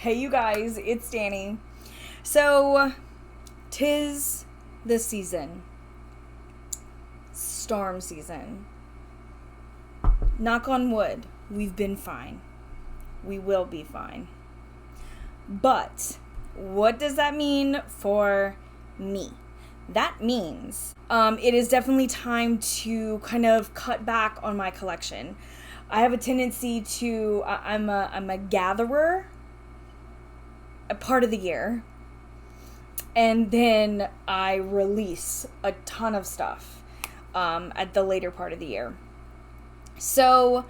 Hey you guys, it's Dani. So, 'tis the season. Storm season. Knock on wood, we've been fine. We will be fine. But, what does that mean for me? That means it is definitely time to kind of cut back on my collection. I have a tendency to, I'm a gatherer a part of the year, and then I release a ton of stuff at the later part of the year. So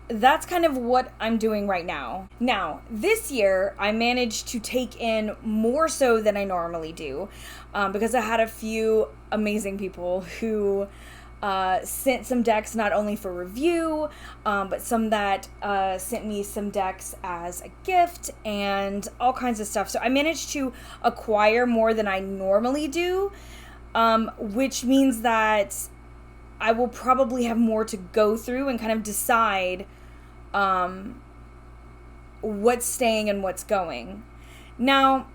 that's kind of what I'm doing right now. Now, this year, I managed to take in more so than I normally do, because I had a few amazing people who sent some decks not only for review, but some that sent me some decks as a gift and all kinds of stuff. So I managed to acquire more than I normally do, which means that I will probably have more to go through and kind of decide what's staying and what's going. Now,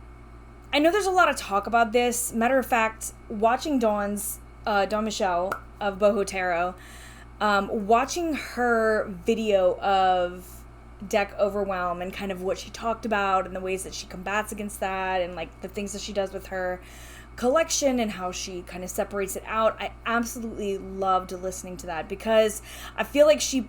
I know there's a lot of talk about this. Matter of fact, watching Dawn Michelle of Boho Tarot, watching her video of deck overwhelm and kind of what she talked about and the ways that she combats against that and like the things that she does with her collection and how she kind of separates it out. I absolutely loved listening to that because I feel like she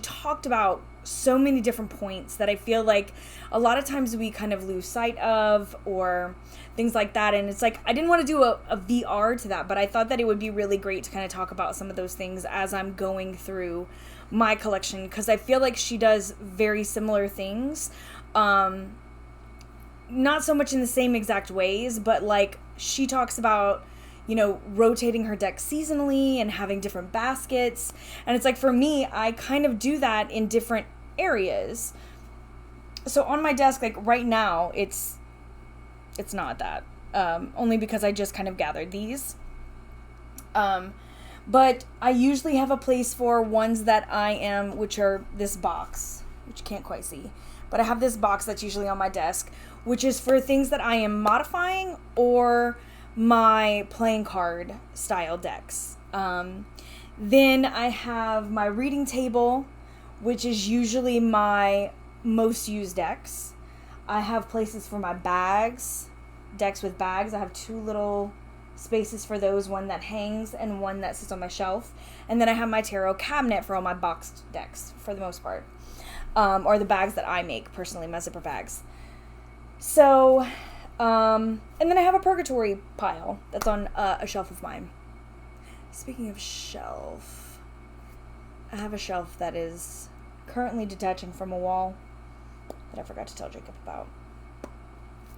talked about so many different points that I feel like a lot of times we kind of lose sight of or things like that. And it's like, I didn't want to do a VR to that, but I thought that it would be really great to kind of talk about some of those things as I'm going through my collection, because I feel like she does very similar things. Not so much in the same exact ways, but like she talks about, you know, rotating her deck seasonally and having different baskets. And it's like, for me, I kind of do that in different areas. So on my desk, like right now, it's not that. Only because I just kind of gathered these. But I usually have a place for ones that which are this box, which you can't quite see. But I have this box that's usually on my desk, which is for things that I am modifying or my playing card style decks. Then I have my reading table, which is usually my most used decks. I have places for my bags, decks with bags. I have two little spaces for those, one that hangs and one that sits on my shelf. And then I have my tarot cabinet for all my boxed decks for the most part, or the bags that I make personally, my zipper bags. So and then I have a purgatory pile that's on a shelf of mine. Speaking of shelf, I have a shelf that is currently detaching from a wall that I forgot to tell Jacob about.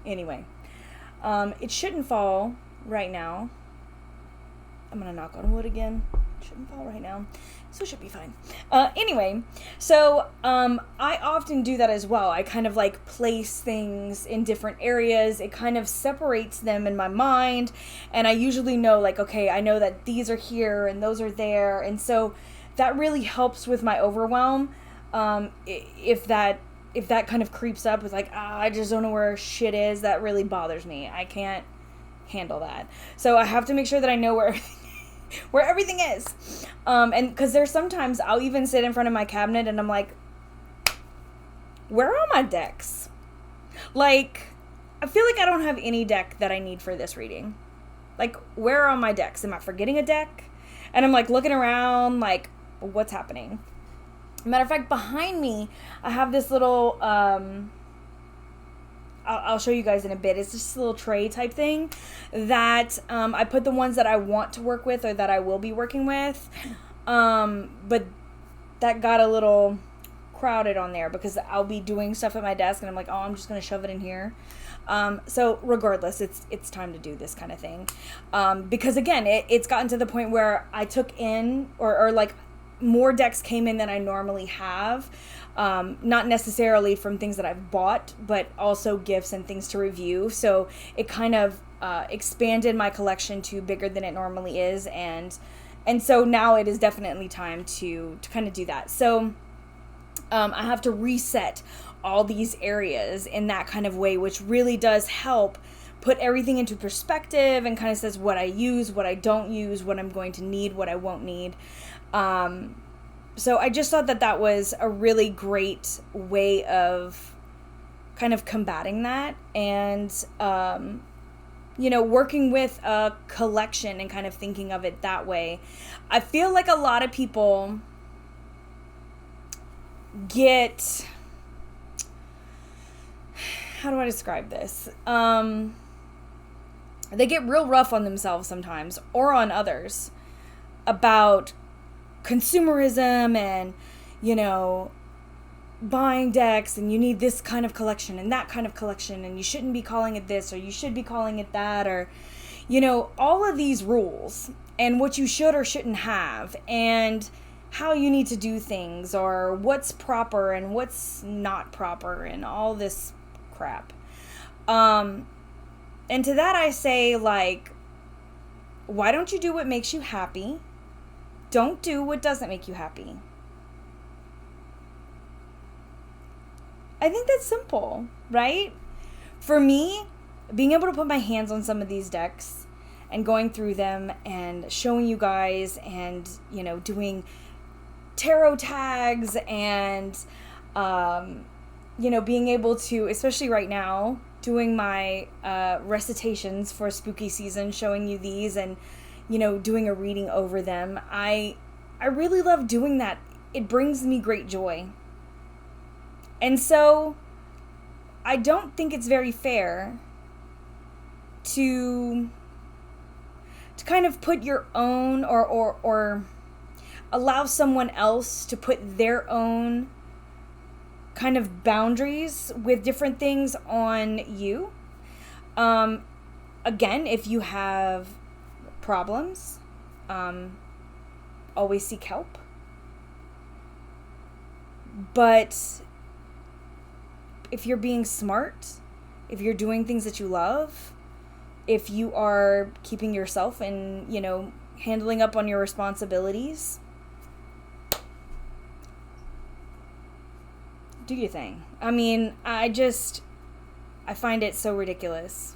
Anyway, it shouldn't fall right now. I'm gonna knock on wood again. It shouldn't fall right now, so it should be fine. Anyway, so I often do that as well. I kind of like place things in different areas. It kind of separates them in my mind, and I usually know like, okay, I know that these are here and those are there, and so that really helps with my overwhelm. If that kind of creeps up with like, I just don't know where shit is, that really bothers me. I can't handle that. So I have to make sure that I know where everything is. And because there's sometimes I'll even sit in front of my cabinet and I'm like, where are my decks? Like, I feel like I don't have any deck that I need for this reading. Like, where are my decks? Am I forgetting a deck? And I'm like looking around like, what's happening? Matter of fact, behind me, I have this little, I'll show you guys in a bit. It's just a little tray type thing that I put the ones that I want to work with or that I will be working with. But that got a little crowded on there because I'll be doing stuff at my desk and I'm like, oh, I'm just going to shove it in here. So regardless, it's time to do this kind of thing. Because again, it's gotten to the point where I took in or like more decks came in than I normally have. Not necessarily from things that I've bought, but also gifts and things to review. So it kind of expanded my collection to bigger than it normally is. And so now it is definitely time to kind of do that. So I have to reset all these areas in that kind of way, which really does help put everything into perspective and kind of says what I use, what I don't use, what I'm going to need, what I won't need. So I just thought that that was a really great way of kind of combating that, and, you know, working with a collection and kind of thinking of it that way. I feel like a lot of people get, how do I describe this? They get real rough on themselves sometimes, or on others, about consumerism and, you know, buying decks, and you need this kind of collection and that kind of collection, and you shouldn't be calling it this, or you should be calling it that, or, you know, all of these rules and what you should or shouldn't have, and how you need to do things, or what's proper and what's not proper, and all this crap. And to that I say, like, why don't you do what makes you happy? Don't do what doesn't make you happy. I think that's simple, right? For me, being able to put my hands on some of these decks and going through them and showing you guys, and, you know, doing tarot tags, and, you know, being able to, especially right now, doing my recitations for spooky season, showing you these, and, you know, doing a reading over them. I really love doing that. It brings me great joy. And so I don't think it's very fair to kind of put your own, or allow someone else to put their own kind of boundaries with different things on you. Again, if you have problems, always seek help. But if you're being smart, if you're doing things that you love, if you are keeping yourself and, you know, handling up on your responsibilities, do your thing. I mean, I find it so ridiculous.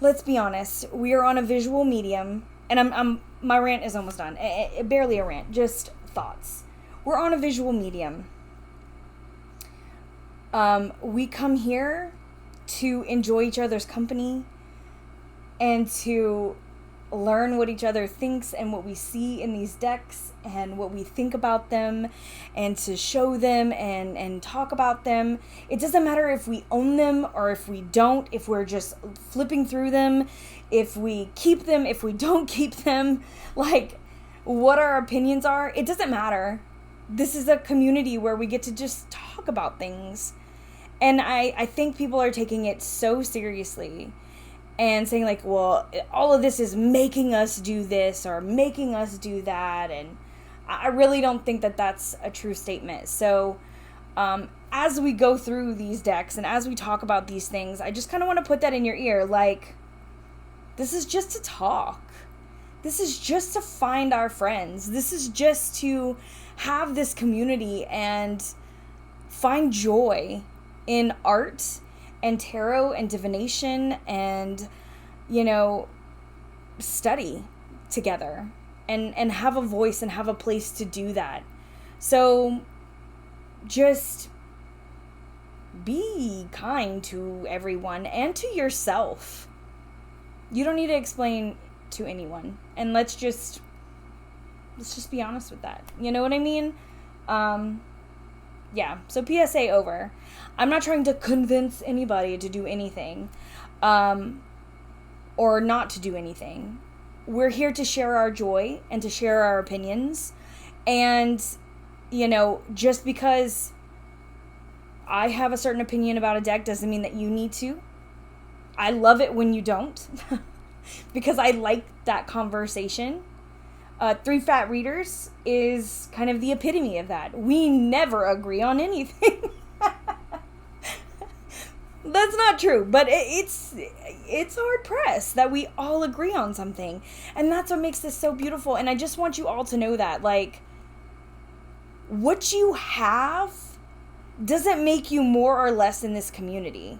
Let's be honest. We are on a visual medium, and my rant is almost done. Barely a rant, just thoughts. We're on a visual medium. We come here to enjoy each other's company and to learn what each other thinks and what we see in these decks and what we think about them, and to show them and talk about them. It doesn't matter if we own them or if we don't, if we're just flipping through them, if we keep them, if we don't keep them, like what our opinions are. It doesn't matter. This is a community where we get to just talk about things. And I think people are taking it so seriously and saying, like, well, all of this is making us do this or making us do that. And I really don't think that that's a true statement. So as we go through these decks and as we talk about these things, I just kind of want to put that in your ear. Like, this is just to talk. This is just to find our friends. This is just to have this community and find joy in art and tarot and divination, and, you know, study together and have a voice and have a place to do that. So just be kind to everyone and to yourself. You don't need to explain to anyone, and let's just be honest with that. You know what I mean? Yeah, so PSA over. I'm not trying to convince anybody to do anything, or not to do anything. We're here to share our joy and to share our opinions. And, you know, just because I have a certain opinion about a deck doesn't mean that you need to. I love it when you don't, because I like that conversation. Three Fat Readers is kind of the epitome of that. We never agree on anything. That's not true, but it's hard pressed that we all agree on something. And that's what makes this so beautiful. And I just want you all to know that, like, what you have doesn't make you more or less in this community.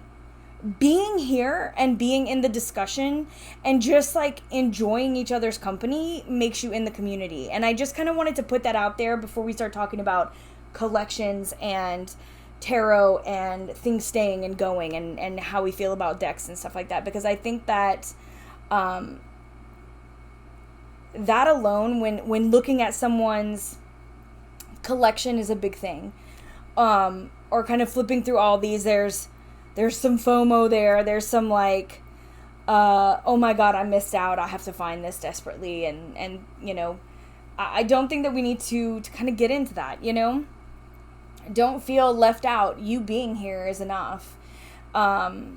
Being here and being in the discussion and just like enjoying each other's company makes you in the community. And I just kind of wanted to put that out there before we start talking about collections and tarot and things staying and going and how we feel about decks and stuff like that, because I think that that alone, when looking at someone's collection, is a big thing. Or kind of flipping through all these, there's some FOMO there, there's some like oh my god, I missed out, I have to find this desperately, and you know, I don't think that we need to kind of get into that, you know? Don't feel left out. You being here is enough. Yeah.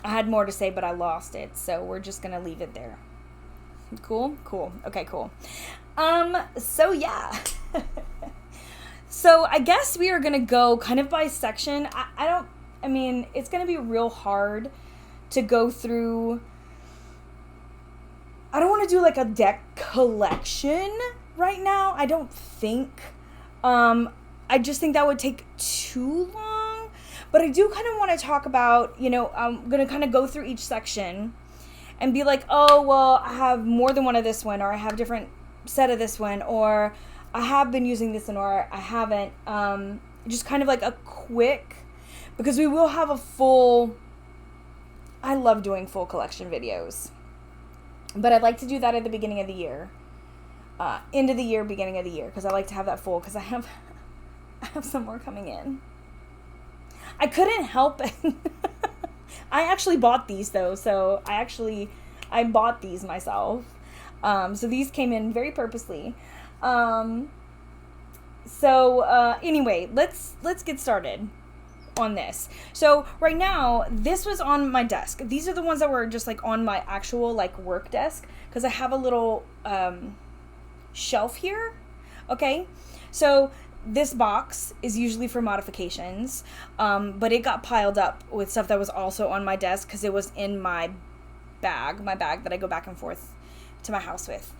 I had more to say, but I lost it, so we're just gonna leave it there. Cool? Cool. Okay, cool. So yeah. So I guess we are gonna go kind of by section. I mean, it's gonna be real hard to go through. I don't want to do like a deck collection right now, I don't think. I just think that would take too long. But I do kind of want to talk about, you know, I'm going to kind of go through each section and be like, oh, well, I have more than one of this one, or I have a different set of this one, or I have been using this one, or I haven't. Just kind of like a quick, because we will have a full, I love doing full collection videos. But I'd like to do that at the beginning of the year. End of the year, beginning of the year, because I like to have that full, because I have some more coming in. I couldn't help it. I actually bought these though, so I bought these myself. So these came in very purposely. Anyway, let's get started on this. So right now, this was on my desk. These are the ones that were just like on my actual like work desk, because I have a little shelf here. Okay, so this box is usually for modifications, but it got piled up with stuff that was also on my desk because it was in my bag that I go back and forth to my house with.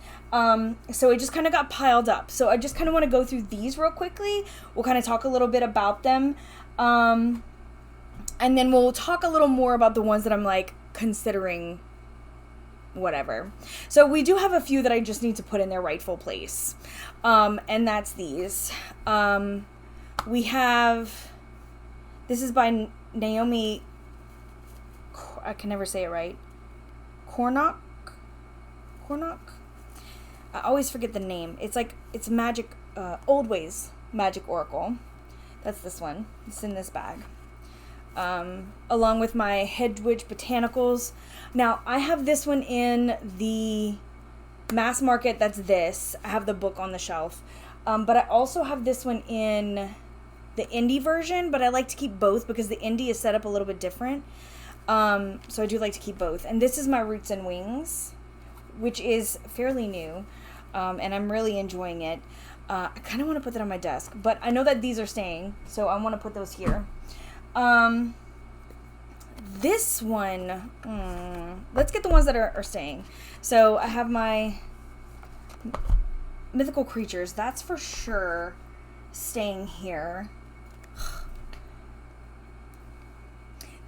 So it just kind of got piled up. So I just kind of want to go through these real quickly. We'll kind of talk a little bit about them. And then we'll talk a little more about the ones that I'm like considering whatever. So we do have a few that I just need to put in their rightful place. And that's these. We have, this is by Naomi, I can never say it right. Cornock? I always forget the name. It's like, it's Magick, Old Ways Magic Oracle. That's this one. It's in this bag. Along with my Hedwig Botanicals. Now, I have this one in the mass market. That's this. I have the book on the shelf. But I also have this one in the indie version, but I like to keep both because the indie is set up a little bit different. So I do like to keep both. And this is my Roots and Wings, which is fairly new. And I'm really enjoying it. I kind of want to put that on my desk, but I know that these are staying, so I want to put those here. This one, let's get the ones that are staying. So I have my Mythical Creatures. That's for sure staying here.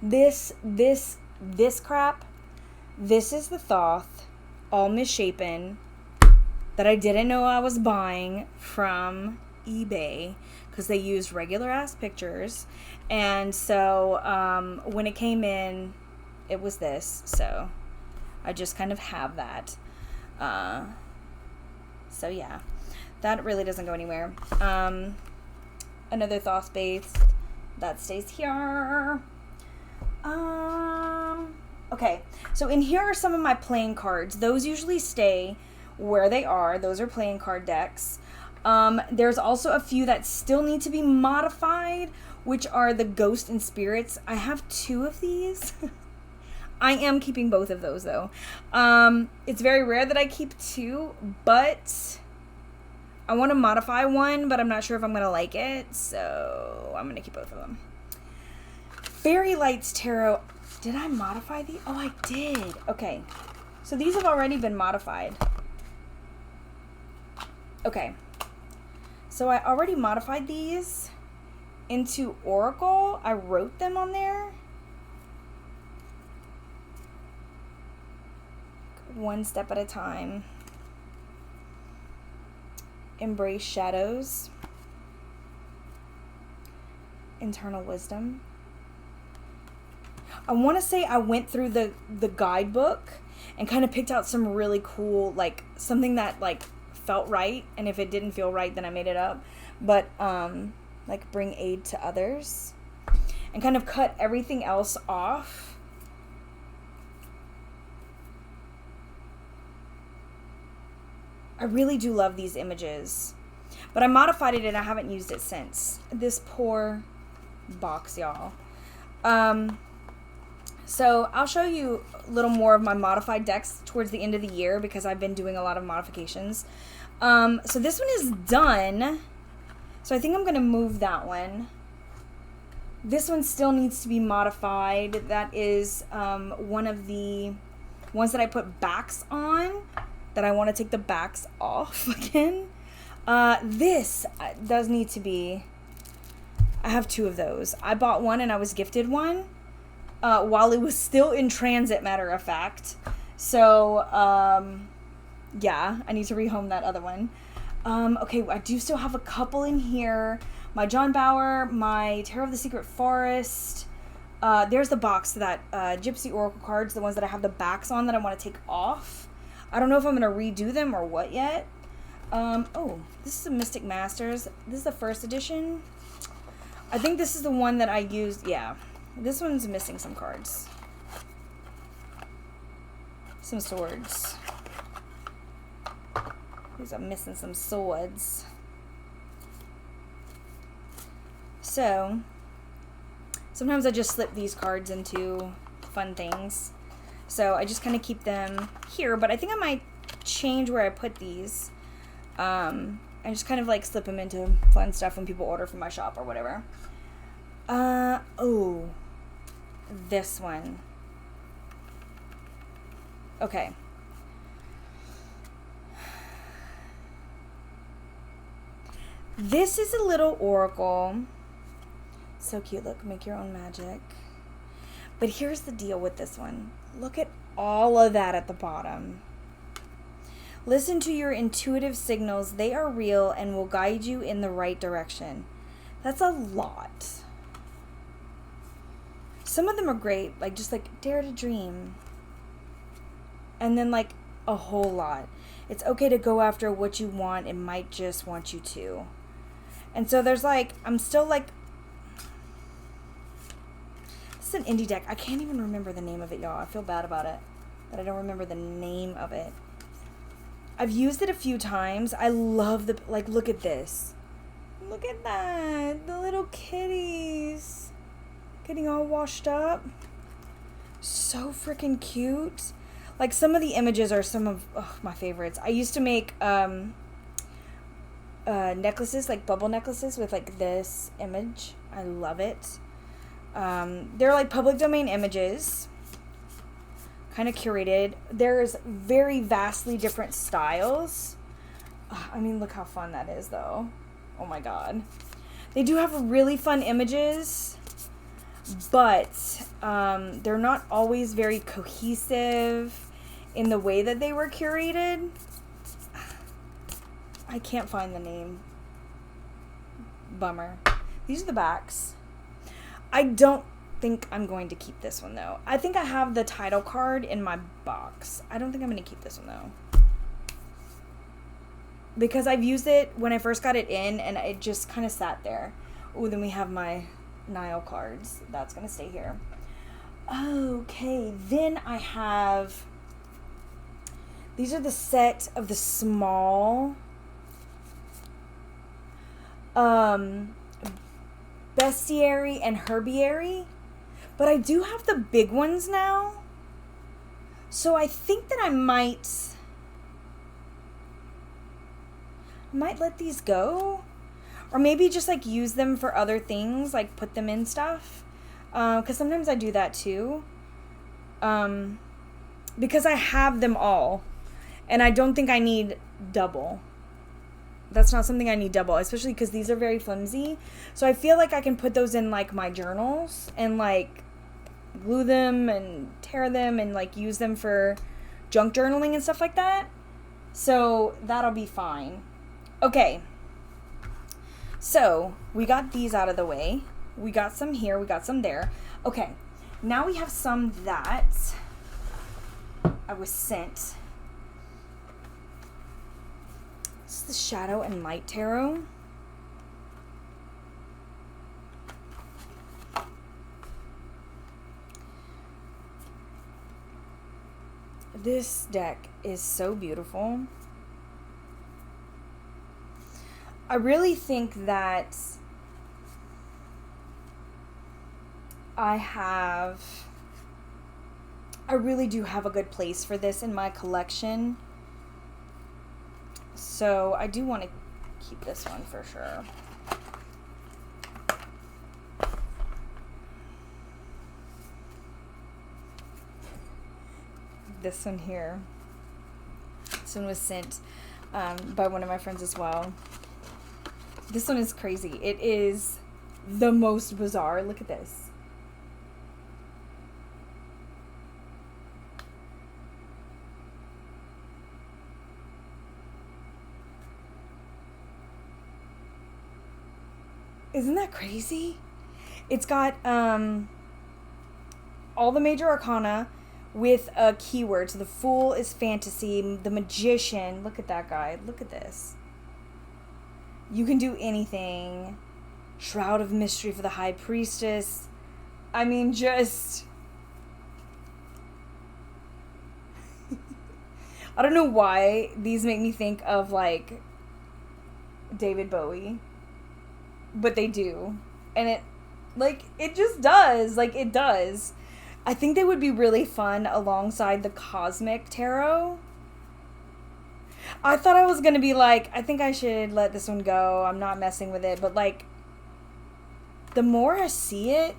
This crap. This is the Thoth, all misshapen, that I didn't know I was buying from eBay because they used regular ass pictures. And so when it came in, it was this. So I just kind of have that. So yeah, that really doesn't go anywhere. Another Thoth base that stays here. Okay, so in here are some of my playing cards. Those usually stay where they are. Those are playing card decks. There's also a few that still need to be modified, which are the Ghost and Spirits. I have 2 of these. I am keeping both of those though. It's very rare that I keep 2, but I want to modify one, but I'm not sure if I'm going to like it, so I'm going to keep both of them. Fairy Lights Tarot. Did I modify these? Oh, I did. Okay. So these have already been modified. Okay. So I already modified these into Oracle. I wrote them on there. One step at a time. Embrace shadows. Internal wisdom. I want to say I went through the guidebook and kind of picked out some really cool, like something that like felt right, and if it didn't feel right then I made it up, but like bring aid to others, and kind of cut everything else off. I really do love these images, but I modified it and I haven't used it since. This poor box, y'all. So I'll show you a little more of my modified decks towards the end of the year because I've been doing a lot of modifications. So this one is done. So I think I'm going to move that one. This one still needs to be modified. That is one of the ones that I put backs on, that I want to take the backs off again. This does need to be... I have two of those. I bought one and I was gifted one while it was still in transit, matter of fact. So, yeah, I need to rehome that other one. Okay, I do still have a couple in here. My John Bower, my Tarot of the Secret Forest. There's the box, that Gypsy Oracle cards, the ones that I have the backs on that I want to take off. I don't know if I'm going to redo them or what yet. Oh, this is a Mystic Masters. This is the first edition. I think this is the one that I used. Yeah, this one's missing some cards. Some swords. These are missing some swords. So, sometimes I just slip these cards into fun things. So I just kind of keep them here, but I think I might change where I put these. And just kind of like slip them into fun stuff when people order from my shop or whatever. Oh, this one. Okay. This is a little oracle. So cute. Look, make your own magic. But here's the deal with this one. Look at all of that at the bottom. Listen to your intuitive signals. They are real and will guide you in the right direction. That's a lot. Some of them are great, like just like dare to dream. And then like a whole lot. It's okay to go after what you want. It might just want you to. And so there's like, I'm still like, this is an indie deck. I can't even remember the name of it, y'all. I feel bad about it, that I don't remember the name of it. I've used it a few times. I love the, like, look at this. Look at that. The little kitties. Getting all washed up. So freaking cute. Like, some of the images are some of my favorites. I used to make necklaces, like bubble necklaces with, like, this image. I love it. They're, like, public domain images. Kind of curated. There's very vastly different styles. I mean, look how fun that is, though. Oh my god. They do have really fun images, but they're not always very cohesive in the way that they were curated. I can't find the name. Bummer. These are the backs. I don't think I'm going to keep this one, though. I think I have the title card in my box. I don't think I'm going to keep this one, though, because I've used it when I first got it in and it just kind of sat there. Oh, then we have my Nile cards. That's going to stay here. Okay, then I have, these are the set of the small bestiary and herbiary. But I do have the big ones now. So I think that I might let these go. Or maybe just like use them for other things, like put them in stuff. Because sometimes I do that too. Because I have them all. And I don't think I need double. That's not something I need double, especially because these are very flimsy. So I feel like I can put those in like my journals and like glue them and tear them and like use them for junk journaling and stuff like that. So that'll be fine. Okay. So we got these out of the way. We got some here. We got some there. Okay. Now we have some that I was sent. This is the Shadow and Light Tarot. This deck is so beautiful. I really think that I really do have a good place for this in my collection. So I do want to keep this one for sure. This one here. This one was sent by one of my friends as well. This one is crazy. It is the most bizarre. Look at this. Isn't that crazy? It's got all the major arcana with a keyword. So the Fool is fantasy. The Magician. Look at that guy. Look at this. You can do anything. Shroud of Mystery for the High Priestess. I mean, just... I don't know why these make me think of, like, David Bowie. But they do. And it, like, it just does. Like, it does. I think they would be really fun alongside the Cosmic Tarot. I thought I was going to be like, I think I should let this one go. I'm not messing with it. But, like, the more I see it,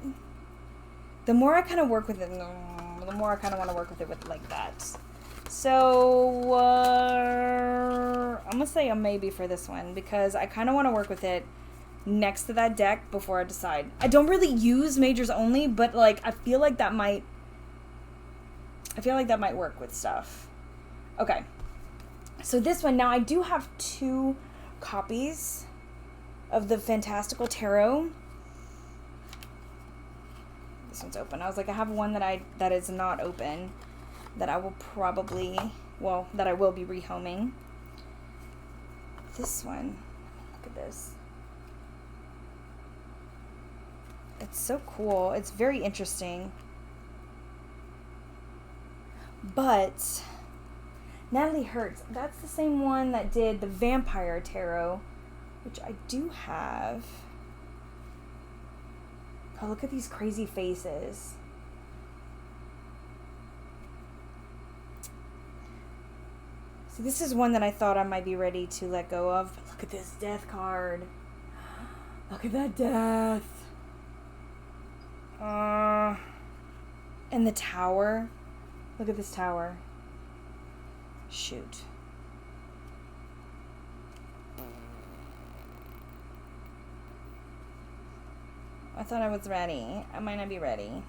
the more I kind of work with it. The more I kind of want to work with it with, like, that. So, I'm going to say a maybe for this one. Because I kind of want to work with it next to that deck before I decide. I don't really use majors only, but like I feel like that might work with stuff. Okay. So this one, now I do have 2 copies of the Fantastical Tarot. This one's open. I was like, I have one that is not open that I will probably, well, that I will be rehoming. This one, look at this. It's so cool. It's very interesting. But Natalie Hertz, that's the same one that did the Vampire Tarot, which I do have. Oh, look at these crazy faces. See, this is one that I thought I might be ready to let go of. But look at this death card. Look at that death. And the tower. Look at this tower. Shoot. I thought I was ready. I might not be ready.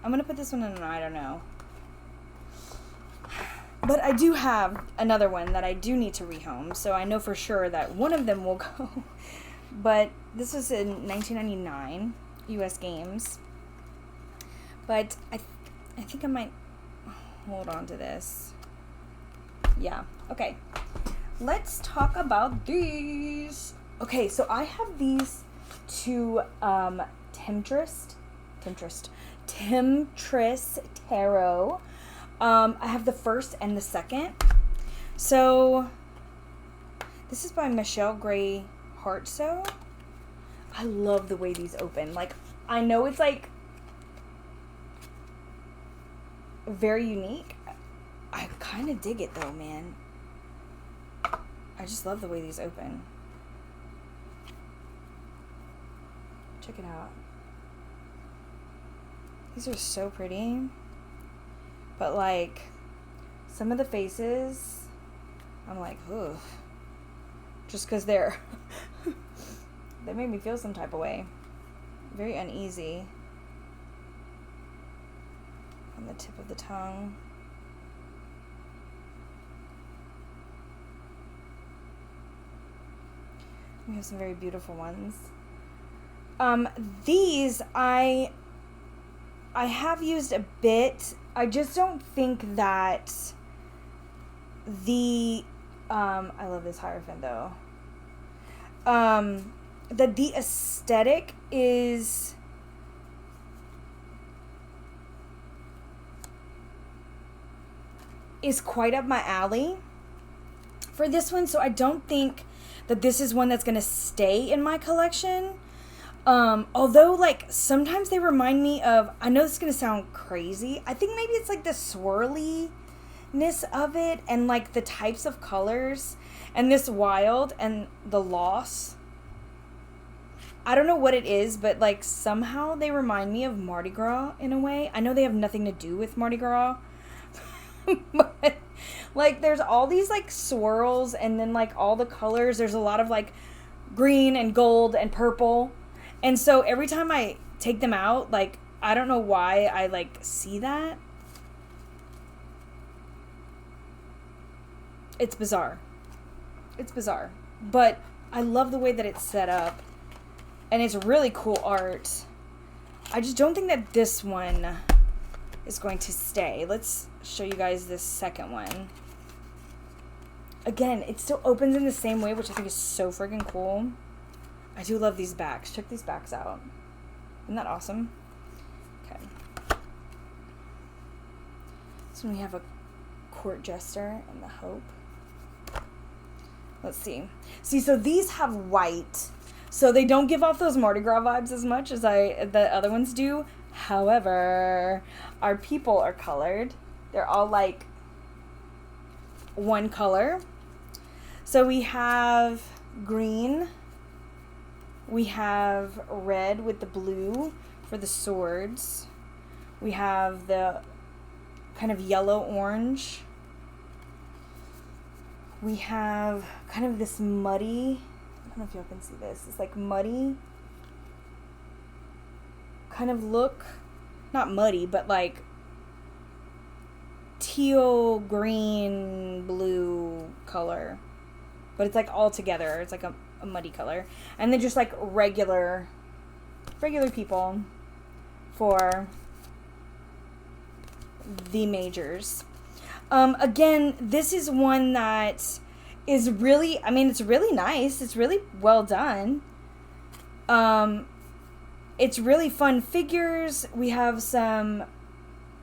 I'm gonna put this one in, I don't know. But I do have another one that I do need to rehome, so I know for sure that one of them will go. But this was in 1999, US Games. But I think I might hold on to this. Yeah, okay. Let's talk about these. Okay, so I have these 2 Temptress Tarot. I have the first and the second. So this is by Michelle Gray Hartsoe. I love the way these open. Like, I know it's like very unique. I kind of dig it though, man. I just love the way these open. Check it out. These are so pretty. But like, some of the faces I'm like, ugh. Just because they made me feel some type of way. Very uneasy on the tip of the tongue. We have some very beautiful ones. These I have used a bit. I just don't think that I love this Hierophant though. That the aesthetic is quite up my alley for this one, so I don't think that this is one that's going to stay in my collection. Although, like, sometimes they remind me of, I know this is going to sound crazy, I think maybe it's like the swirliness of it and like the types of colors and this wild and the loss. I don't know what it is, but like somehow they remind me of Mardi Gras in a way. I know they have nothing to do with Mardi Gras, but like there's all these like swirls and then like all the colors. There's a lot of like green and gold and purple. And so every time I take them out, like, I don't know why I like see that. It's bizarre. It's bizarre. But I love the way that it's set up. And it's really cool art. I just don't think that this one is going to stay. Let's show you guys this second one. Again, it still opens in the same way, which I think is so freaking cool. I do love these backs. Check these backs out. Isn't that awesome? Okay. So we have a court jester and the Hope. Let's see. See, so these have white. So they don't give off those Mardi Gras vibes as much as the other ones do. However, our people are colored. They're all like one color. So we have green. We have red with the blue for the swords. We have the kind of yellow-orange. We have kind of this muddy, I don't know if y'all can see this. It's like muddy kind of look. Not muddy, but like teal, green, blue color. But it's like all together. It's like a muddy color. And then just like regular people for the majors. Again, this is one that is really, I mean, it's really nice. It's really well done. It's really fun figures. We have some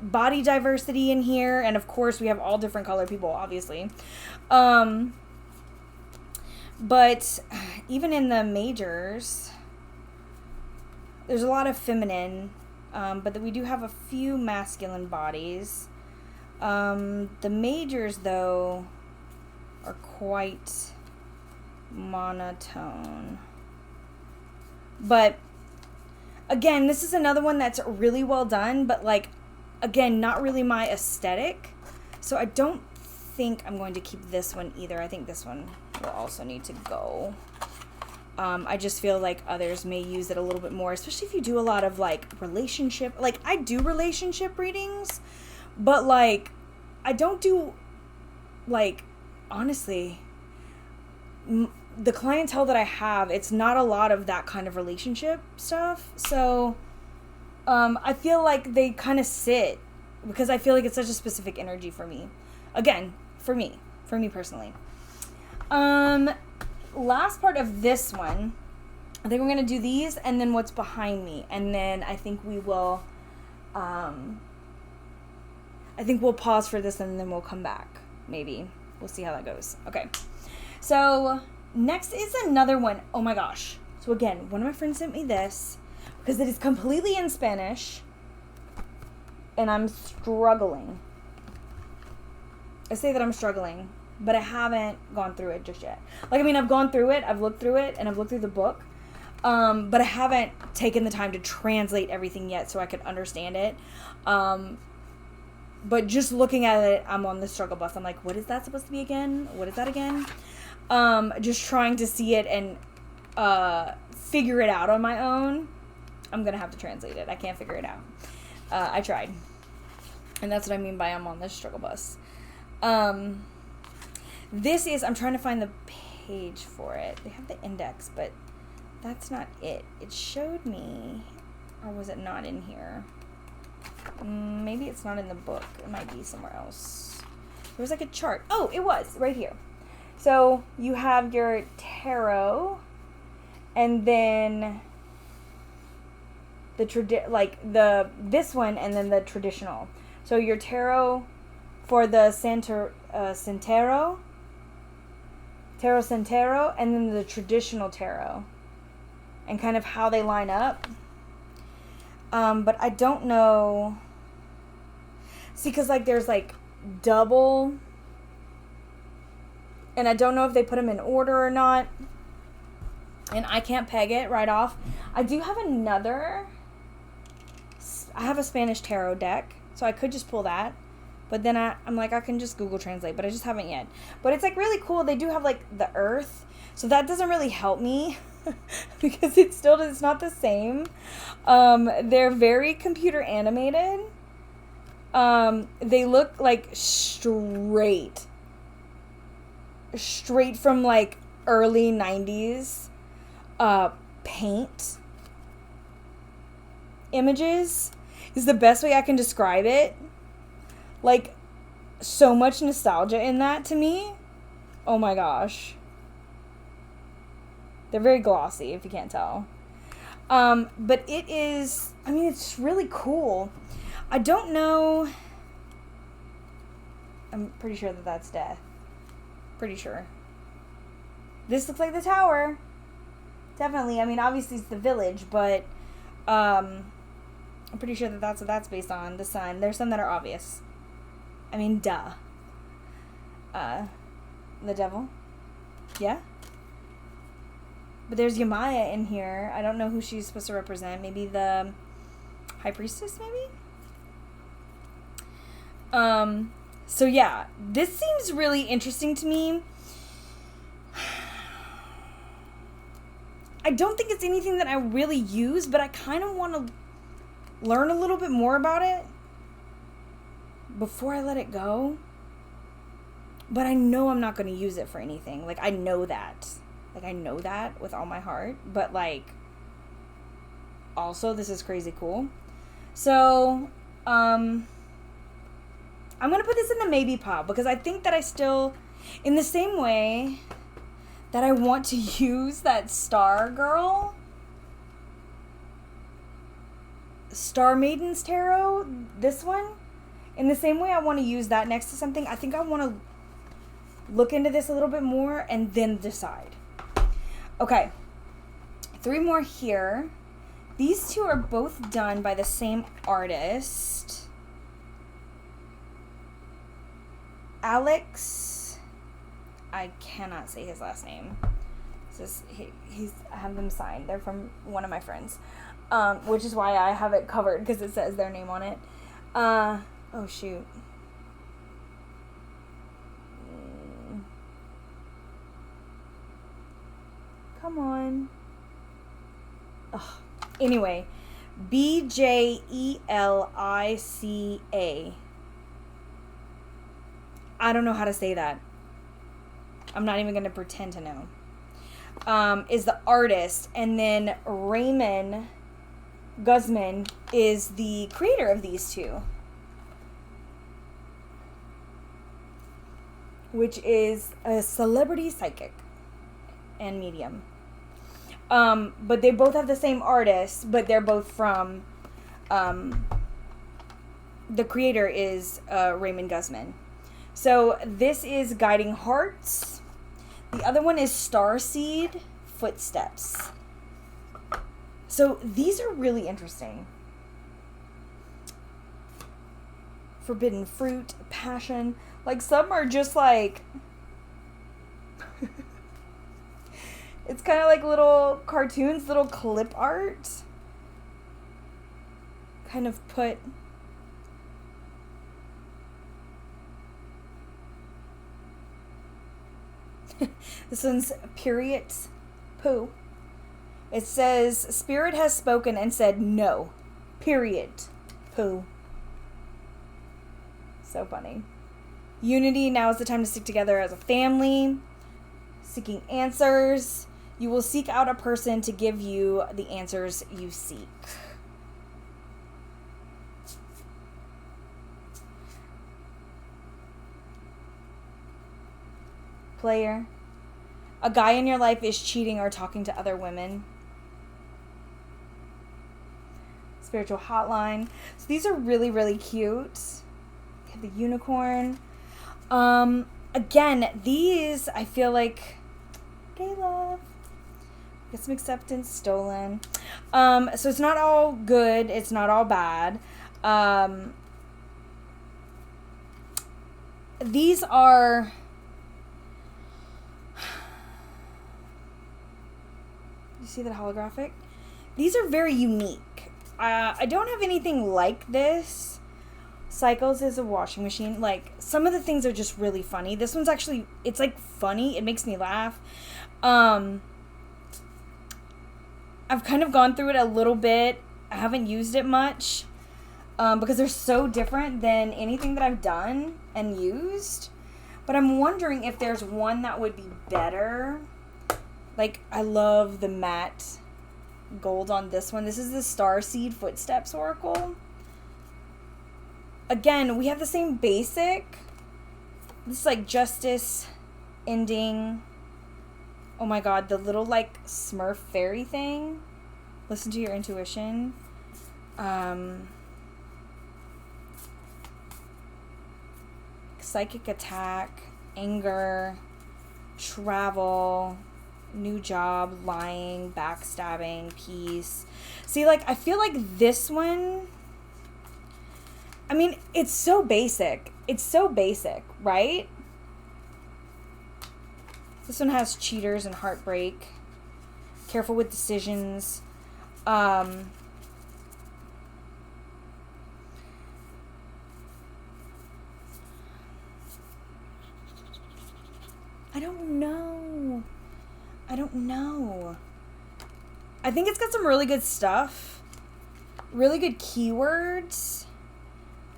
body diversity in here. And of course, we have all different color people, obviously. But even in the majors, there's a lot of feminine, but we do have a few masculine bodies. The majors, though, are quite monotone. But, again, this is another one that's really well done, but, like, again, not really my aesthetic. So I don't think I'm going to keep this one either. I think this one will also need to go. I just feel like others may use it a little bit more, especially if you do a lot of, like, relationship. Like, I do relationship readings, but, like, I don't do, like, honestly, the clientele that I have, it's not a lot of that kind of relationship stuff. So, I feel like they kind of sit, because I feel like it's such a specific energy for me. Again, for me personally. Last part of this one, I think we're going to do these and then what's behind me. And then I think we will, we'll pause for this and then we'll come back. Maybe. We'll see how that goes. Okay. So next is another one. Oh my gosh. So again, one of my friends sent me this because it is completely in Spanish and I'm struggling. I say that I'm struggling, but I haven't gone through it just yet. Like, I mean, I've gone through it, I've looked through it, and I've looked through the book, but I haven't taken the time to translate everything yet so I could understand it. But just looking at it, I'm on the struggle bus. I'm like, what is that supposed to be again? What is that again? Just trying to see it and figure it out on my own. I'm going to have to translate it. I can't figure it out. I tried. And that's what I mean by I'm on this struggle bus. This is, I'm trying to find the page for it. They have the index, but that's not it. It showed me, or was it not in here? Maybe it's not in the book. It might be somewhere else. There was like a chart. Oh, it was right here. So you have your tarot, and then the this one, and then the traditional. So your tarot for the Santero, Santero, and then the traditional tarot, and kind of how they line up. But I don't know. See, because like there's like double, and I don't know if they put them in order or not, and I can't peg it right off. I do have I have a Spanish tarot deck, so I could just pull that, but then I'm like, I can just Google Translate, but I just haven't yet. But it's like really cool. They do have like the earth, so that doesn't really help me because it's not the same. They're very computer animated. They look like straight from like early 90s paint images is the best way I can describe it. Like, so much nostalgia in that to me. Oh my gosh. They're very glossy, if you can't tell. But it is, I mean, it's really cool. I don't know. I'm pretty sure that that's death. Pretty sure. This looks like the tower. Definitely. I mean, obviously it's the village, but I'm pretty sure that that's what that's based on. The sun. There's some that are obvious. I mean, duh. The devil. Yeah. But there's Yamaya in here. I don't know who she's supposed to represent. Maybe the High Priestess, maybe? So yeah, this seems really interesting to me. I don't think it's anything that I really use, but I kind of want to learn a little bit more about it before I let it go. But I know I'm not going to use it for anything. Like, I know that. Like, I know that with all my heart. But, like, also, this is crazy cool. So, I'm going to put this in the maybe pile because I think that I still, in the same way that I want to use that Star Girl, Star Maiden's Tarot, this one, in the same way I want to use that next to something, I think I want to look into this a little bit more and then decide. Okay, 3 more here. These 2 are both done by the same artist. Alex, I cannot say his last name. I have them signed. They're from one of my friends, which is why I have it covered because it says their name on it. Oh shoot. Come on. Ugh. Anyway, BJELICA. I don't know how to say that. I'm not even going to pretend to know. Is the artist. And then Raymond Guzman is the creator of these 2. Which is a celebrity psychic and medium. But they both have the same artist, but they're both from... the creator is Raymond Guzman. So this is Guiding Hearts. The other one is Starseed Footsteps. So these are really interesting. Forbidden Fruit, Passion. Like some are just like... it's kind of like little cartoons, little clip art. Kind of put This one's period poo. It says, Spirit has spoken and said no. Period. Poo. So funny. Unity, now is the time to stick together as a family. Seeking answers. You will seek out a person to give you the answers you seek. Player. A guy in your life is cheating or talking to other women. Spiritual hotline. So these are really, really cute. We have the unicorn. Again, these, I feel like, gay love. Get some acceptance, stolen. So it's not all good. It's not all bad. These are... You see that holographic? These are very unique. I don't have anything like this. Cycles is a washing machine. Like, some of the things are just really funny. This one's actually, it's like funny. It makes me laugh. I've kind of gone through it a little bit. I haven't used it much because they're so different than anything that I've done and used. But I'm wondering if there's one that would be better. Like, I love the matte gold on this one. This is the Starseed Footsteps Oracle. Again, we have the same basic. This is like justice, ending. Oh my god, the little like Smurf fairy thing. Listen to your intuition. Psychic attack, anger, travel, new job, lying, backstabbing, peace. See, like, I feel like this one, I mean, it's so basic. It's so basic, right? This one has cheaters and heartbreak. Careful with decisions. I don't know. I think it's got some really good stuff. Really good keywords.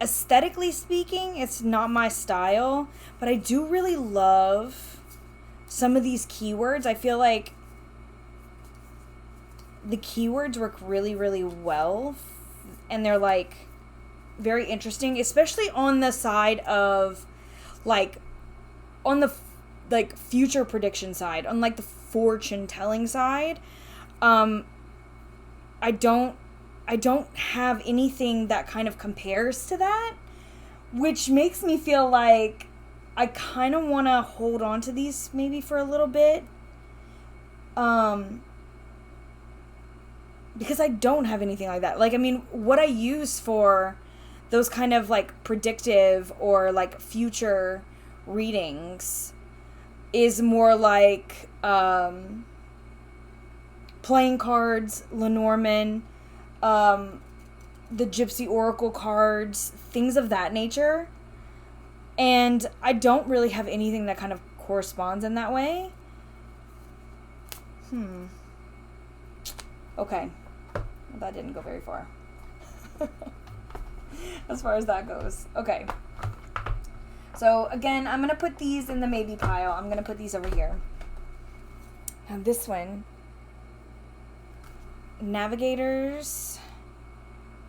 Aesthetically speaking, it's not my style, but I do really love some of these keywords. I feel like the keywords work really, really well, and they're like very interesting, especially on the side of like on the like future prediction side, on like the fortune telling side. I don't have anything that kind of compares to that, which makes me feel like I kind of want to hold on to these maybe for a little bit. Because I don't have anything like that. Like, I mean, what I use for those kind of like predictive or like future readings is more like playing cards, Lenormand, the Gypsy Oracle cards, things of that nature. And I don't really have anything that kind of corresponds in that way. Okay. Well, that didn't go very far. As far as that goes. Okay. So, again, I'm going to put these in the maybe pile. I'm going to put these over here. Now, this one. Navigators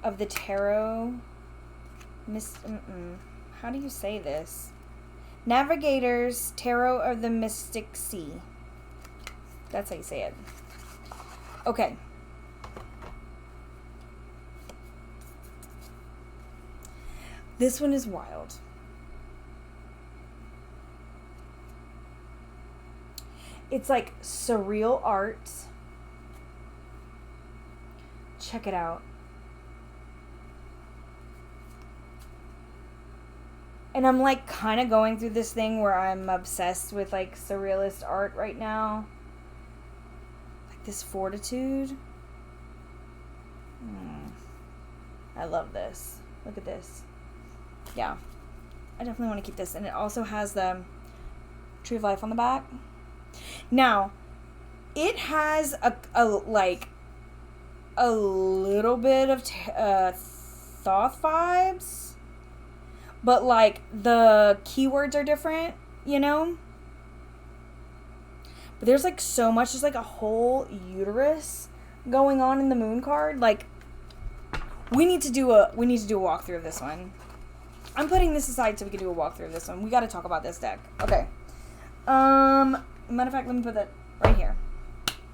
of the Tarot. How do you say this? Navigators, Tarot of the Mystic Sea. That's how you say it. Okay. This one is wild. It's like surreal art. Check it out. And I'm like kind of going through this thing where I'm obsessed with like surrealist art right now. Like this fortitude. I love this. Look at this. Yeah. I definitely want to keep this. And it also has the Tree of Life on the back. Now, it has a little bit of Thoth vibes, but like the keywords are different, you know? But there's like so much, there's like a whole uterus going on in the moon card. Like, we need to do a walkthrough of this one. I'm putting this aside so we can do a walkthrough of this one. We got to talk about this deck. Okay. Matter of fact, let me put that right here.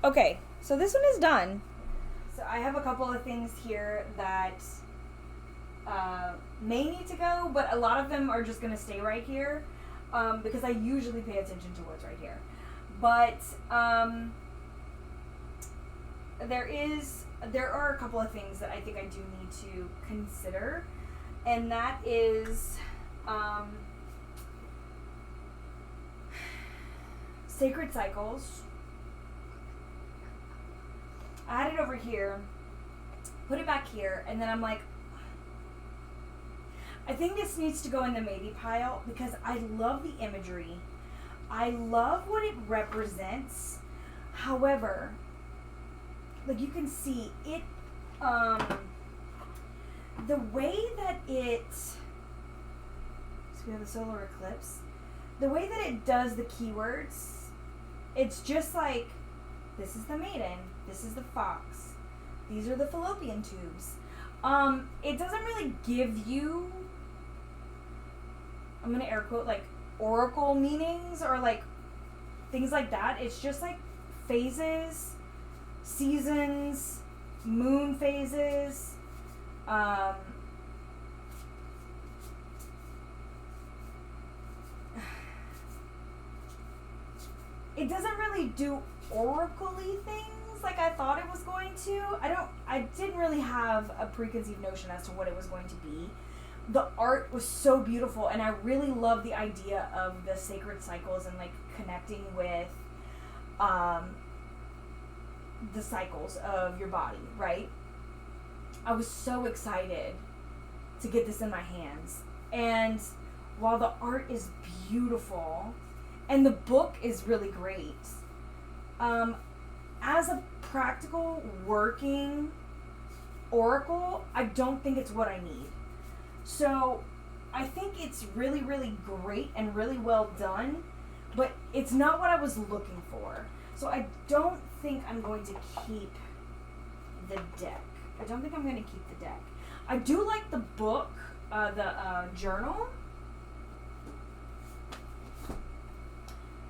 Okay, so this one is done. So I have a couple of things here that may need to go, but a lot of them are just going to stay right here because I usually pay attention to what's right here. But there are a couple of things that I think I do need to consider, and that is sacred cycles. I had it over here, put it back here, and then I'm like, I think this needs to go in the maybe pile because I love the imagery. I love what it represents. However, like you can see it, the way that it, so we have the solar eclipse, the way that it does the keywords, it's just like, this is the maiden, this is the fox, these are the fallopian tubes. It doesn't really give you, I'm gonna air quote, like oracle meanings or like things like that. It's just like phases, seasons, moon phases. It doesn't really do oracle-y things like I thought it was going to. I didn't really have a preconceived notion as to what it was going to be. The art was so beautiful, and I really love the idea of the sacred cycles and like connecting with the cycles of your body, right? I was so excited to get this in my hands. And while the art is beautiful and the book is really great, as a practical working oracle, I don't think it's what I need. So I think it's really, really great and really well done, but it's not what I was looking for. So I don't think I'm going to keep the deck. I don't think I'm going to keep the deck. I do like the book, the journal.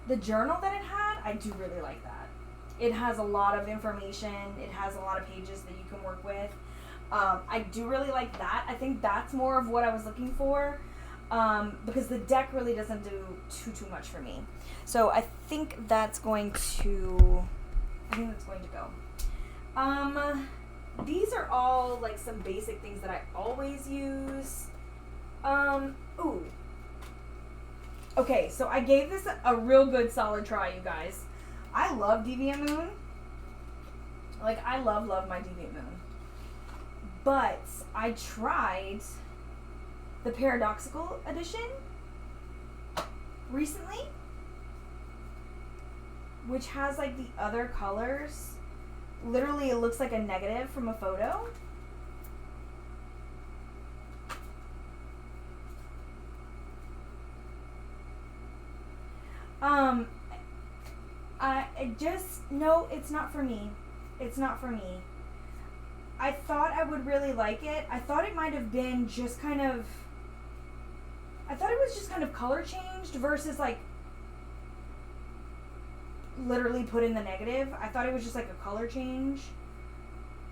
The journal that it had, I do really like that. It has a lot of information. It has a lot of pages that you can work with. I do really like that. I think that's more of what I was looking for, because the deck really doesn't do too much for me. So I think that's going to go. These are all like some basic things that I always use. Ooh. Okay, so I gave this a real good solid try, you guys. I love Deviant Moon. Like, I love my Deviant Moon. But I tried the Paradoxical edition recently, which has like the other colors. Literally, it looks like a negative from a photo. No, it's not for me. It's not for me. I thought I would really like it. I thought it might have been just kind of, I thought it was just kind of color changed versus like literally put in the negative. I thought it was just like a color change.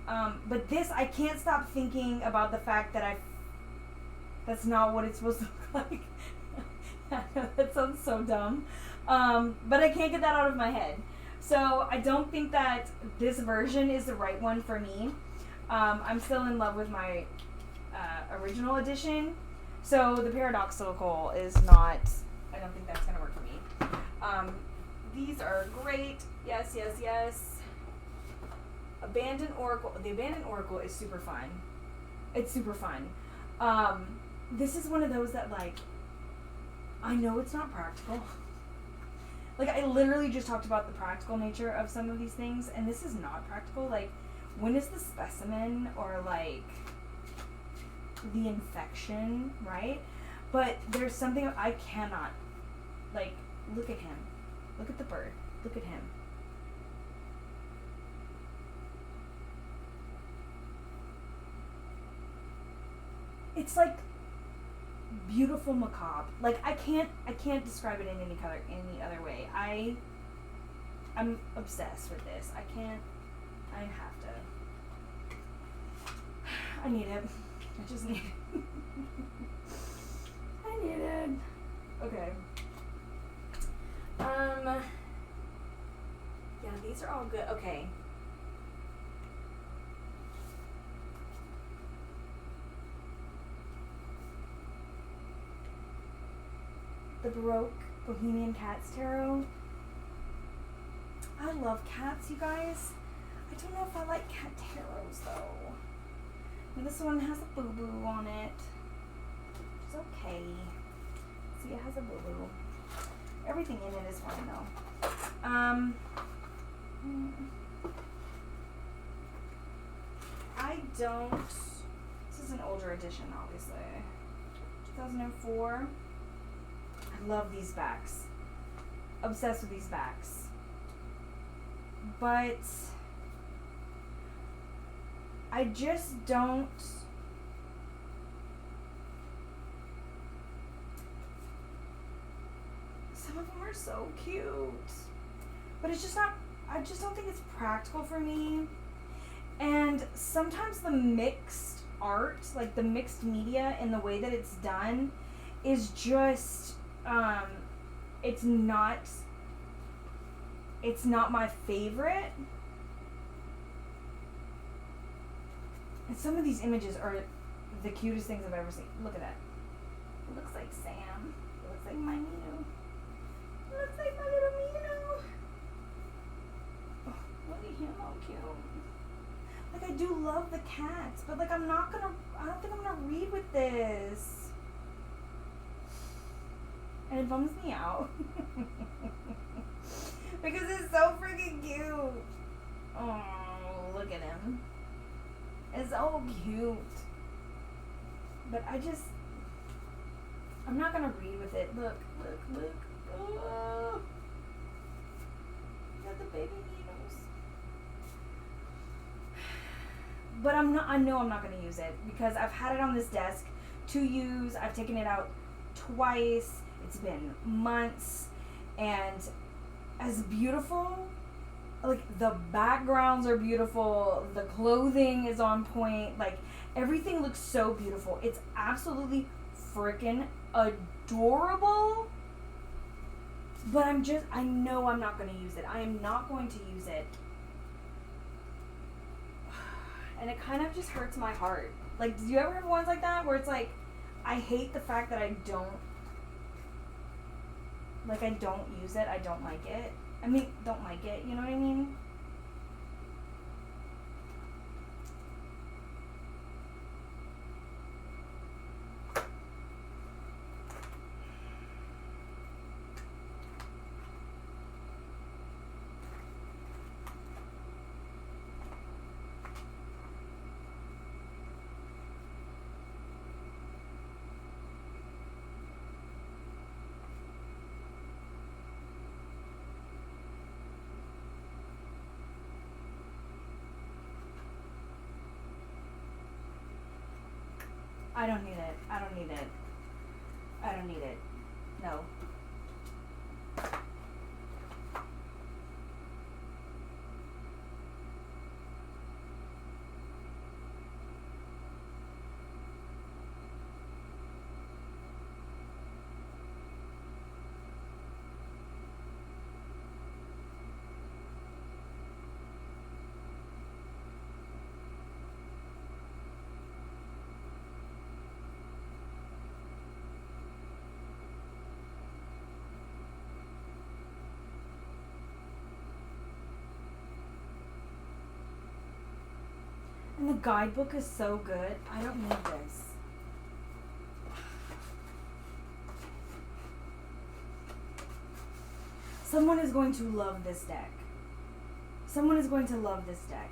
But this, I can't stop thinking about the fact that that's not what it's supposed to look like. I know that sounds so dumb. But I can't get that out of my head. So I don't think that this version is the right one for me. I'm still in love with my original edition. So the Paradoxical is not, I don't think that's going to work for me. These are great. Yes, yes, yes. Abandoned Oracle. The Abandoned Oracle is super fun. It's super fun. This is one of those that, like, I know it's not practical. Like, I literally just talked about the practical nature of some of these things, and this is not practical. Like, when is the specimen or, like, the infection, right? But there's something I cannot, like, look at him. Look at the bird. Look at him. It's like beautiful macabre. Like, I can't describe it in any other way. I'm obsessed with this. I have to. I need it. I just need it. I need it. Okay. Yeah, these are all good. Okay. The Baroque Bohemian Cats Tarot. I love cats, you guys. I don't know if I like cat tarots, though. And this one has a boo-boo on it. It's okay. See, it has a boo-boo. Everything in it is fine, though. I don't... This is an older edition, obviously. 2004. I love these backs. Obsessed with these backs. But I just don't. Some of them are so cute. But it's just not, I just don't think it's practical for me. And sometimes the mixed art, like the mixed media and the way that it's done is just, it's not my favorite. And some of these images are the cutest things I've ever seen. Look at that. It looks like Sam. It looks like my Minu. It looks like my little Minu. Oh, look at him, how cute. Like, I do love the cats, but like I don't think I'm gonna read with this. And it bums me out. Because it's so freaking cute. Oh, look at him. It's so cute. But I'm not gonna read with it. Look. Oh. Got the baby needles. But I know I'm not gonna use it because I've had it on this desk to use. I've taken it out twice. It's been months. And as beautiful, like the backgrounds are beautiful, the clothing is on point, like everything looks so beautiful. It's absolutely freaking adorable. But I know I'm not going to use it. I am not going to use it. And it kind of just hurts my heart. Like, do you ever have ones like that where it's like, I hate the fact that I don't use it, I don't like it. I mean, don't like it, you know what I mean? I don't need it. I don't need it. I don't need it. No. And the guidebook is so good. I don't need this. Someone is going to love this deck. Someone is going to love this deck.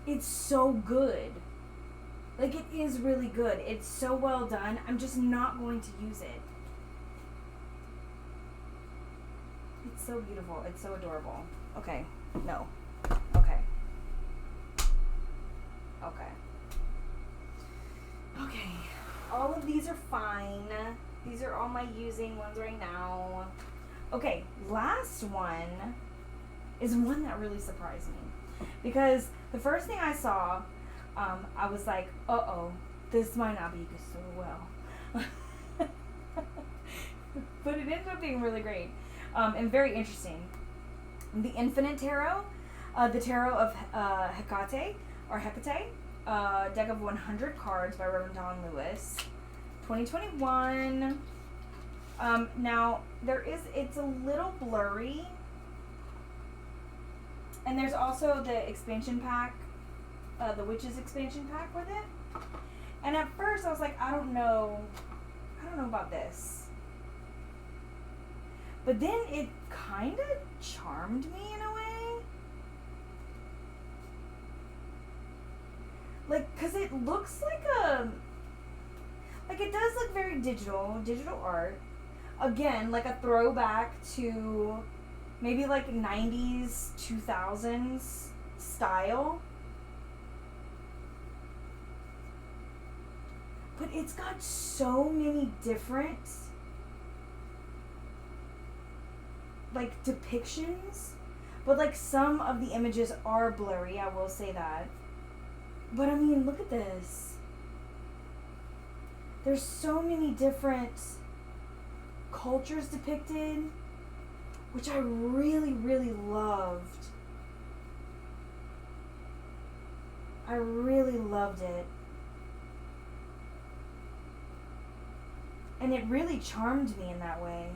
It's so good. Like, it is really good. It's so well done. I'm just not going to use it. It's so beautiful. It's so adorable. Okay. No. Okay. Okay. Okay. All of these are fine. These are all my using ones right now. Okay. Last one is one that really surprised me. Because the first thing I saw, I was like, uh-oh, this might not be so well. But it ended up being really great. And very interesting. The Infinite Tarot, the Tarot of Hecate, or Hecate, deck of 100 cards by Reverend Don Lewis, 2021. Now, it's a little blurry. And there's also the expansion pack, the Witches expansion pack with it. And at first I was like, I don't know about this. But then it kind of charmed me in a way. Like, cause it looks like it does look very digital art. Again, like a throwback to maybe like 90s, 2000s style. But it's got so many different like depictions, but like some of the images are blurry, I will say that. But I mean, look at this. There's so many different cultures depicted, which I really, really loved. I really loved it. And it really charmed me in that way.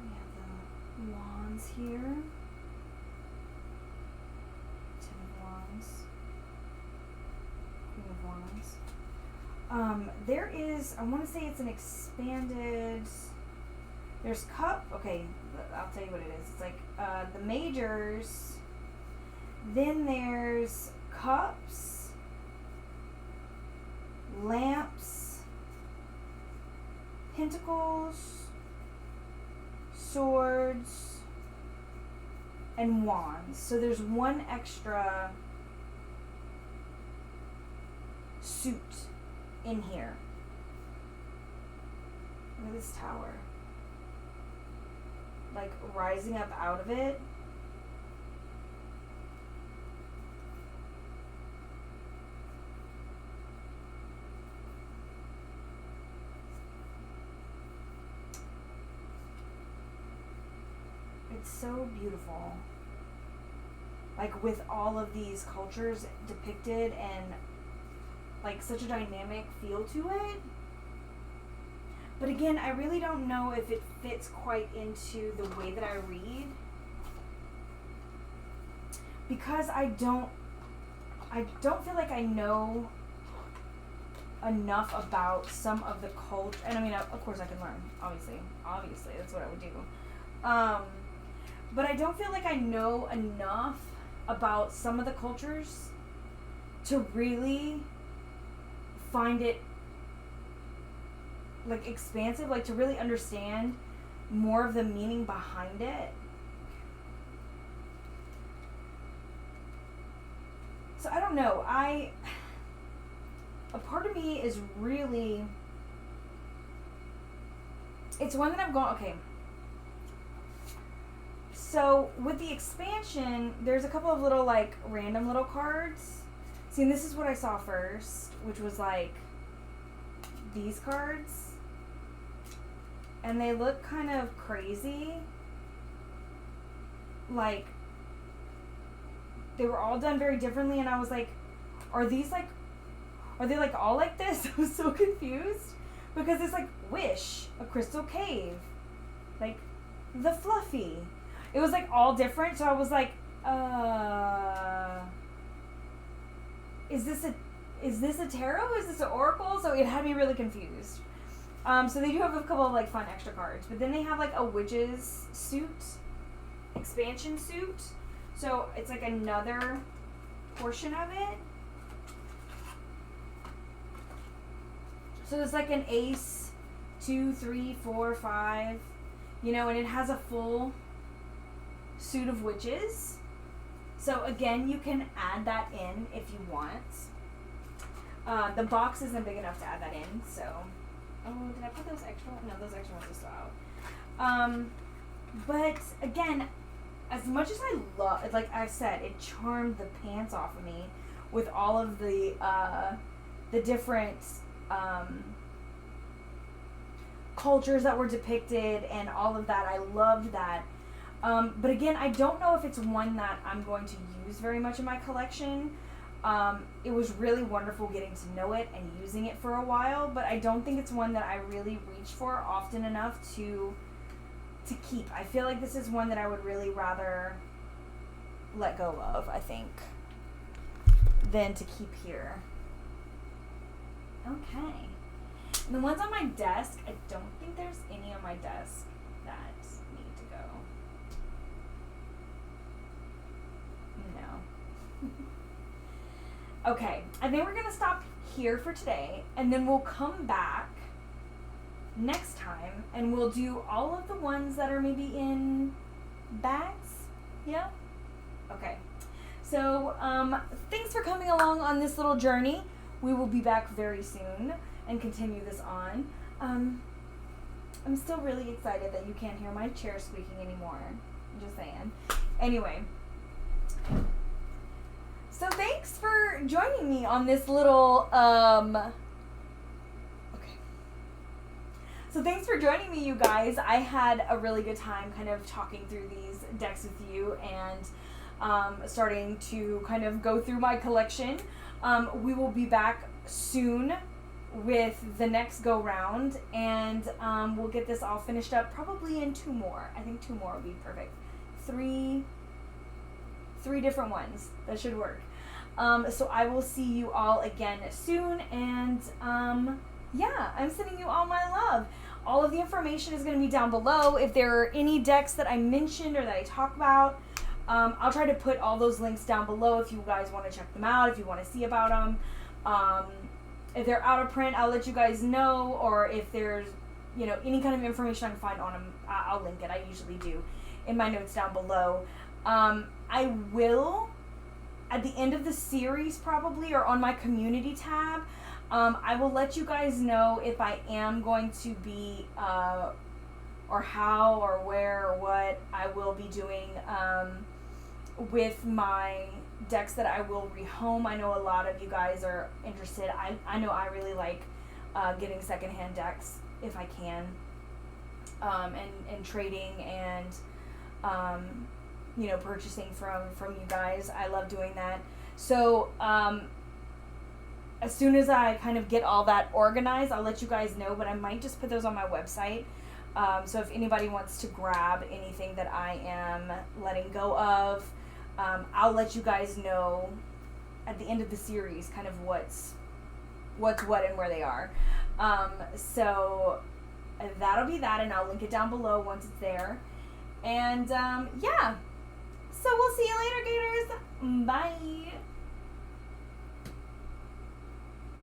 We have the wands here. 10 of wands. Queen of wands. There is, I want to say it's an expanded, there's cup, okay, I'll tell you what it is. It's like the majors, then there's cups, lamps, pentacles, swords, and wands. So there's one extra suit in here. Look at this tower. Like rising up out of it. It's so beautiful. Like with all of these cultures depicted and like such a dynamic feel to it. But again, I really don't know if it fits quite into the way that I read. Because I don't feel like I know enough about some of the culture. And I mean, of course I can learn, obviously, that's what I would do. But I don't feel like I know enough about some of the cultures to really find it like expansive, like to really understand more of the meaning behind it. So I don't know, a part of me is really, it's one that I'm going, okay. So with the expansion, there's a couple of little like random little cards. See, and this is what I saw first, which was like these cards. And they look kind of crazy. Like, they were all done very differently, and I was like, are they like all like this? I was so confused. Because it's like Wish, a crystal cave, like the Fluffy. It was like all different, so I was like, is this a tarot? Is this an oracle? So it had me really confused. So they do have a couple of like fun extra cards, but then they have like a witch's suit, expansion suit. So it's like another portion of it. So there's like an ace, 2, 3, 4, 5, you know, and it has a full suit of witches. So again, you can add that in if you want. The box isn't big enough to add that in, so. Oh, did I put those extra ones? No, those extra ones are still out. But again, as much as I love, like I said, it charmed the pants off of me with all of the different cultures that were depicted and all of that. I loved that. But again, I don't know if it's one that I'm going to use very much in my collection. It was really wonderful getting to know it and using it for a while, but I don't think it's one that I really reach for often enough to keep. I feel like this is one that I would really rather let go of, I think, than to keep here. Okay. And the ones on my desk, I don't think there's any on my desk that need to go. No. Okay, I think we're going to stop here for today, and then we'll come back next time, and we'll do all of the ones that are maybe in bags. Yeah? Okay. So, thanks for coming along on this little journey. We will be back very soon and continue this on. I'm still really excited that you can't hear my chair squeaking anymore. I'm just saying. Anyway. So thanks for joining me on this little, So thanks for joining me, you guys. I had a really good time kind of talking through these decks with you and starting to kind of go through my collection. We will be back soon with the next go round, and we'll get this all finished up probably in 2 more. I think 2 more would be perfect. 3 different ones. That should work. So I will see you all again soon, and yeah, I'm sending you all my love. All of the information is going to be down below. If there are any decks that I mentioned or that I talk about, I'll try to put all those links down below if you guys want to check them out, if you want to see about them. If they're out of print, I'll let you guys know, or if there's, you know, any kind of information I can find on them, I'll link it. I usually do in my notes down below. I will, at the end of the series probably, or on my community tab, I will let you guys know if I am going to be, or how, or where, or what I will be doing with my decks that I will rehome. I know a lot of you guys are interested. I know I really like getting secondhand decks if I can, and trading and you know, purchasing from you guys. I love doing that. So as soon as I kind of get all that organized, I'll let you guys know, but I might just put those on my website. So if anybody wants to grab anything that I am letting go of, I'll let you guys know at the end of the series kind of what's what and where they are. So that'll be that, and I'll link it down below once it's there. And yeah, so we'll see you later, Gators. Bye.